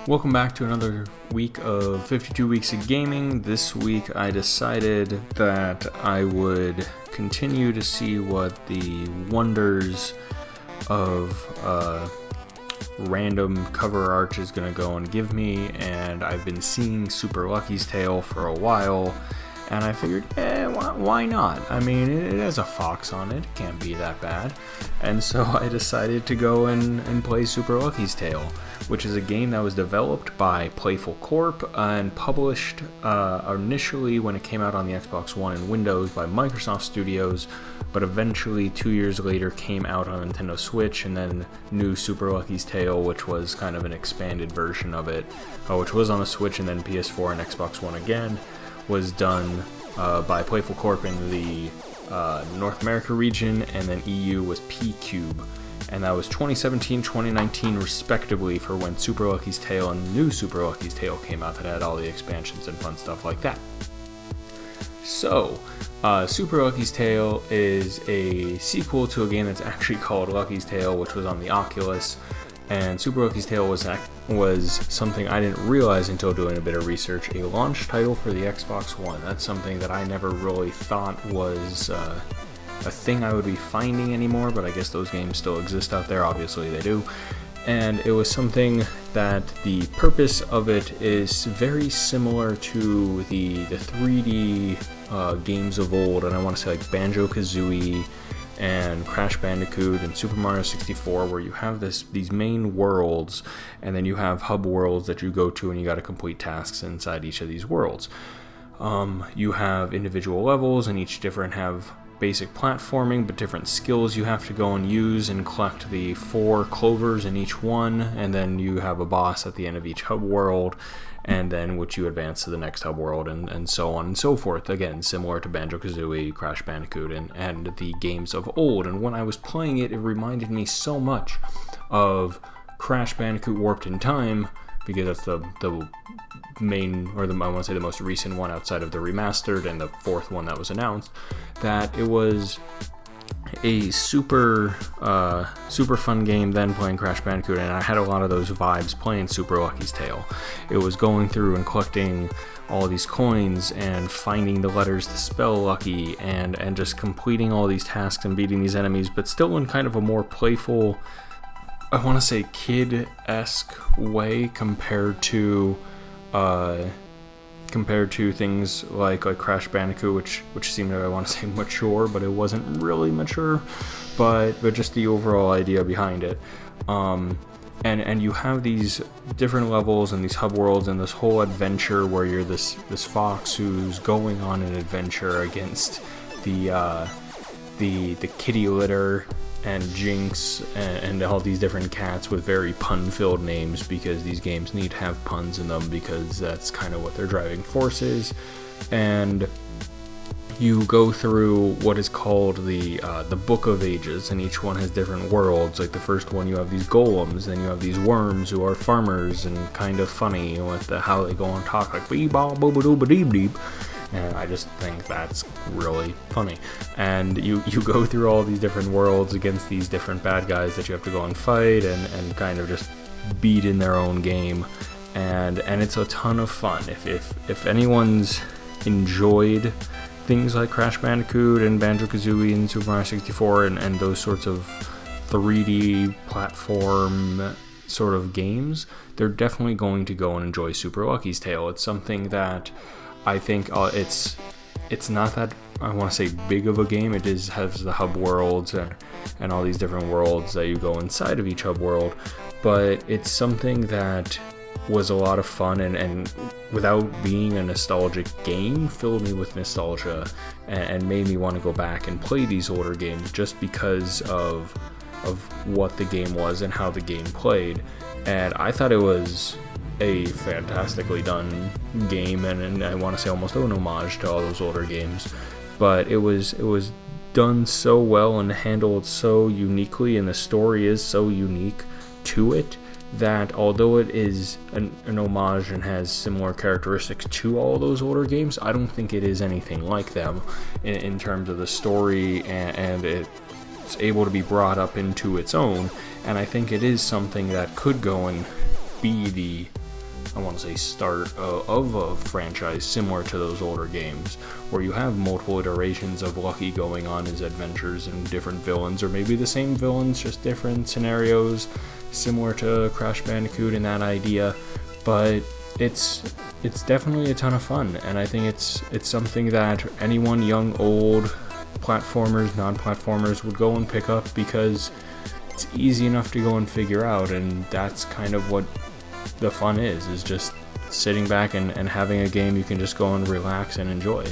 Welcome back to another week of 52 Weeks of Gaming. This week I decided that I would continue to see what the wonders of random cover art is going to go and give me, and I've been seeing Super Lucky's Tale for a while, and I figured, why not? I mean, it has a fox on it, it can't be that bad. And so I decided to go and play Super Lucky's Tale, which is a game that was developed by Playful Corp and published initially when it came out on the Xbox One and Windows by Microsoft Studios, but eventually 2 years later came out on Nintendo Switch, and then New Super Lucky's Tale, which was kind of an expanded version of it, which was on the Switch and then PS4 and Xbox One again, was done by Playful Corp in the North America region, and then EU was P-Cube. And that was 2017, 2019 respectively for when Super Lucky's Tale and New Super Lucky's Tale came out that had all the expansions and fun stuff like that. So, Super Lucky's Tale is a sequel to a game that's actually called Lucky's Tale, which was on the Oculus. And Super Lucky's Tale was something I didn't realize until doing a bit of research, a launch title for the Xbox One. That's something that I never really thought was a thing I would be finding anymore, but I guess those games still exist out there, obviously they do. And it was something that the purpose of it is very similar to the 3D games of old, and I want to say like Banjo-Kazooie and Crash Bandicoot and Super Mario 64, where you have these main worlds, and then you have hub worlds that you go to and you got to complete tasks inside each of these worlds. You have individual levels, and each different have basic platforming, but different skills you have to go and use and collect the 4 clovers in each one, and then you have a boss at the end of each hub world, and then which you advance to the next hub world, and so on and so forth. Again, similar to Banjo-Kazooie, Crash Bandicoot, and the games of old. And when I was playing it, it reminded me so much of Crash Bandicoot Warped in Time, because that's the main, or I want to say the most recent one outside of the remastered and the 4th one that was announced, that it was a super fun game then playing Crash Bandicoot, and I had a lot of those vibes playing Super Lucky's Tale. It was going through and collecting all these coins and finding the letters to spell Lucky, and just completing all these tasks and beating these enemies, but still in kind of a more playful, I want to say kid-esque way compared to things like Crash Bandicoot, which seemed, I want to say, mature, but it wasn't really mature, but just the overall idea behind it. And you have these different levels and these hub worlds and this whole adventure where you're this fox who's going on an adventure against the kitty litter and Jinx and all these different cats with very pun-filled names, because these games need to have puns in them, because that's kind of what their driving force is. And you go through what is called the Book of Ages, and each one has different worlds. Like the first one, you have these golems, then you have these worms who are farmers and kind of funny with how they go and talk like bee-ball, boo-ba-doo-ba-deep-deep. And I just think that's really funny. And you go through all these different worlds against these different bad guys that you have to go and fight and kind of just beat in their own game. And it's a ton of fun. If anyone's enjoyed things like Crash Bandicoot and Banjo-Kazooie and Super Mario 64 and those sorts of 3D platform sort of games, they're definitely going to go and enjoy Super Lucky's Tale. It's something that I think it's not that, I want to say, big of a game. It has the hub worlds and all these different worlds that you go inside of each hub world, but it's something that was a lot of fun and without being a nostalgic game, filled me with nostalgia and made me want to go back and play these older games just because of what the game was and how the game played. And I thought it was a fantastically done game, and I want to say almost an homage to all those older games, but it was done so well and handled so uniquely, and the story is so unique to it, that although it is an homage and has similar characteristics to all those older games, I don't think it is anything like them in terms of the story, and it's able to be brought up into its own. And I think it is something that could go and be I want to say start of a franchise similar to those older games, where you have multiple iterations of Lucky going on his adventures and different villains, or maybe the same villains, just different scenarios, similar to Crash Bandicoot in that idea. But it's definitely a ton of fun, and I think it's something that anyone, young, old, platformers, non-platformers, would go and pick up, because it's easy enough to go and figure out, and that's kind of what the fun is just sitting back and having a game you can just go and relax and enjoy.